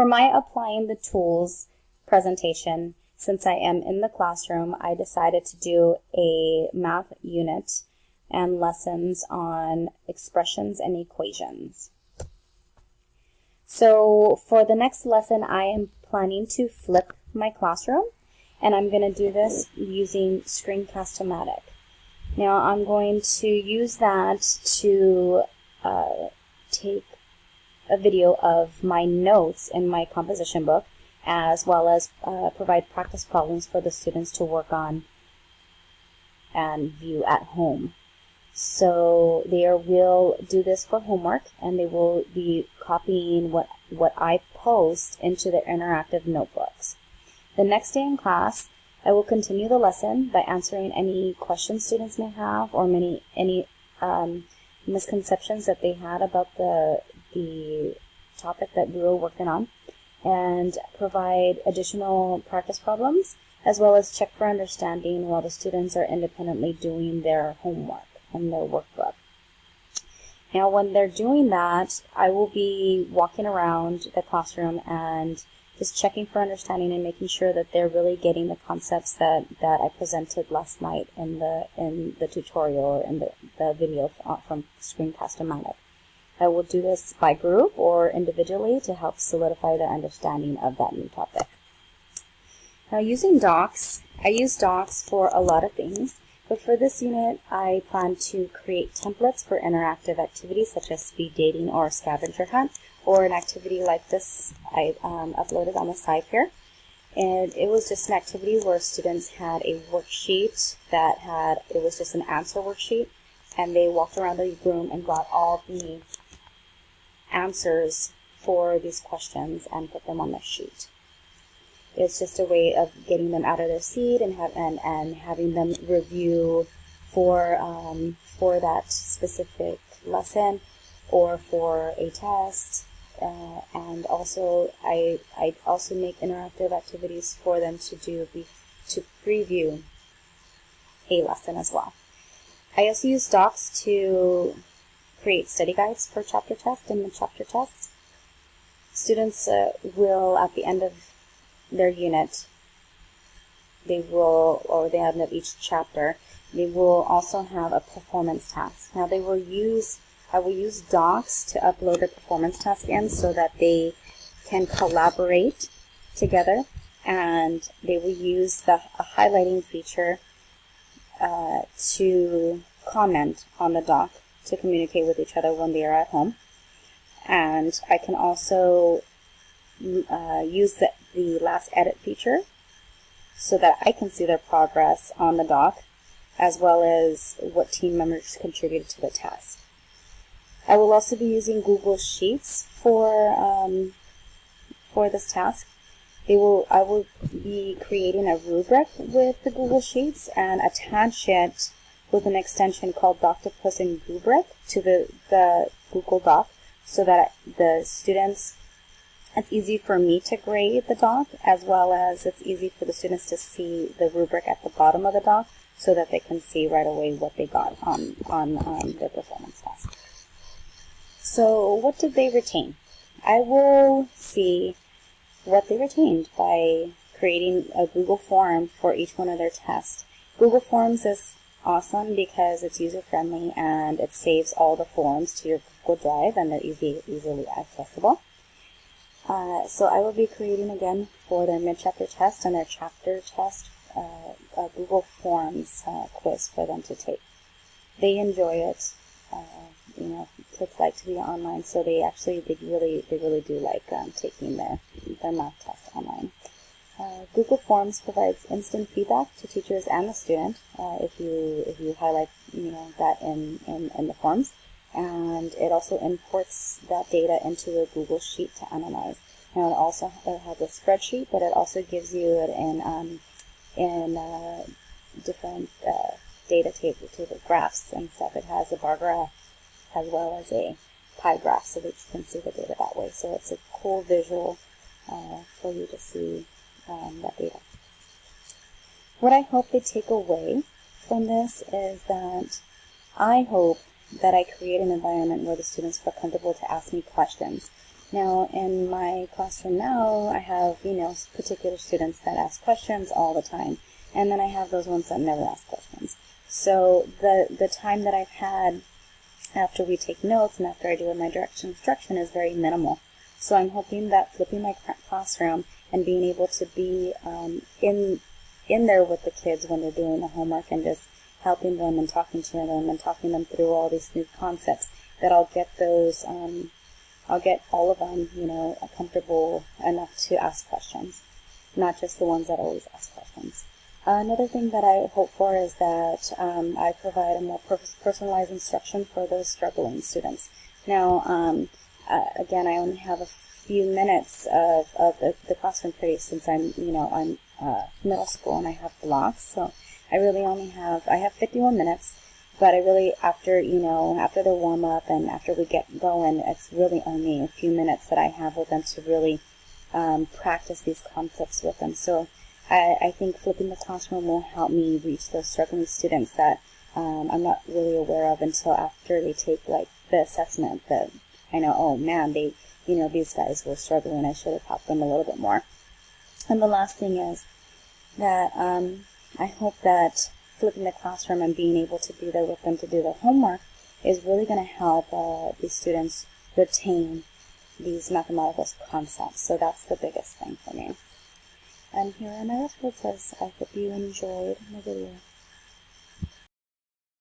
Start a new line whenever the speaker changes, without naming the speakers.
For my applying the tools presentation, since I am in the classroom, I decided to do a math unit and lessons on expressions and equations. So for the next lesson, I am planning to flip my classroom, and I'm going to do this using Screencast-O-Matic. Now I'm going to use that to take a video of my notes in my composition book, as well as provide practice problems for the students to work on and view at home. So they will do this for homework, and they will be copying what I post into their interactive notebooks. The next day in class, I will continue the lesson by answering any questions students may have, or any misconceptions that they had about the topic that we were working on, and provide additional practice problems, as well as check for understanding while the students are independently doing their homework and their workbook. Now, when they're doing that, I will be walking around the classroom and just checking for understanding and making sure that they're really getting the concepts that I presented last night in the tutorial or in the video from Screencast-O-Matic. I will do this by group or individually to help solidify their understanding of that new topic. Now, using Docs, I use Docs for a lot of things, but for this unit, I plan to create templates for interactive activities such as speed dating or scavenger hunt, or an activity like this I uploaded on the side here. And it was just an activity where students had a worksheet it was just an answer worksheet, and they walked around the room and got all the answers for these questions and put them on the sheet. It's just a way of getting them out of their seat and having them review for that specific lesson or for a test. And also, I also make interactive activities for them to do to preview a lesson as well. I also use Docs to create study guides for chapter test and mid-chapter test. Students will, at the end of their unit, the end of each chapter, they will also have a performance task. Now I will use Docs to upload the performance task in so that they can collaborate together, and they will use a highlighting feature to comment on the doc to communicate with each other when they are at home. And I can also use the last edit feature so that I can see their progress on the doc, as well as what team members contributed to the test. I will also be using Google Sheets for this task. I will be creating a rubric with the Google Sheets and attach it with an extension called Doctopus and Rubric to the Google Doc, so that the students, it's easy for me to grade the doc, as well as it's easy for the students to see the rubric at the bottom of the doc, so that they can see right away what they got on their performance task. So what did they retain? I will see what they retained by creating a Google form for each one of their tests. Google Forms is awesome because it's user-friendly and it saves all the forms to your Google Drive, and they're easily accessible. So I will be creating again for their mid-chapter test and their chapter test a Google Forms quiz for them to take. They enjoy it. Kids like to be online, so they really do like taking their math test online. Google Forms provides instant feedback to teachers and the student if you highlight that in the forms, and it also imports that data into a Google Sheet to analyze. Now it has a spreadsheet, but it also gives you it in different data table graphs and stuff. It has a bar graph as well as a pie graph, so that you can see the data that way. So it's a cool visual for you to see that data. What I hope they take away from this is that I hope that I create an environment where the students feel comfortable to ask me questions. Now, in my classroom now, I have, particular students that ask questions all the time, and then I have those ones that never ask questions. So the time that I've had after we take notes and after I do my direct instruction is very minimal. So I'm hoping that flipping my classroom and being able to be in there with the kids when they're doing the homework and just helping them and talking to them and talking them through all these new concepts, that I'll get those, I'll get all of them, comfortable enough to ask questions, not just the ones that always ask questions. Another thing that I hope for is that I provide a more personalized instruction for those struggling students. Now, again, I only have a few minutes of the classroom period since I'm middle school and I have blocks, so I really only have 51 minutes, but I really, after their warm up and after we get going, it's really only a few minutes that I have with them to really practice these concepts with them. So I think flipping the classroom will help me reach those struggling students that I'm not really aware of until after they take like the assessment, that I know, oh man, these guys were struggling, I should have helped them a little bit more. And the last thing is that I hope that flipping the classroom and being able to be there with them to do their homework is really going to help these students retain these mathematical concepts. So that's the biggest thing for me. And here are my last words. I hope you enjoyed my video.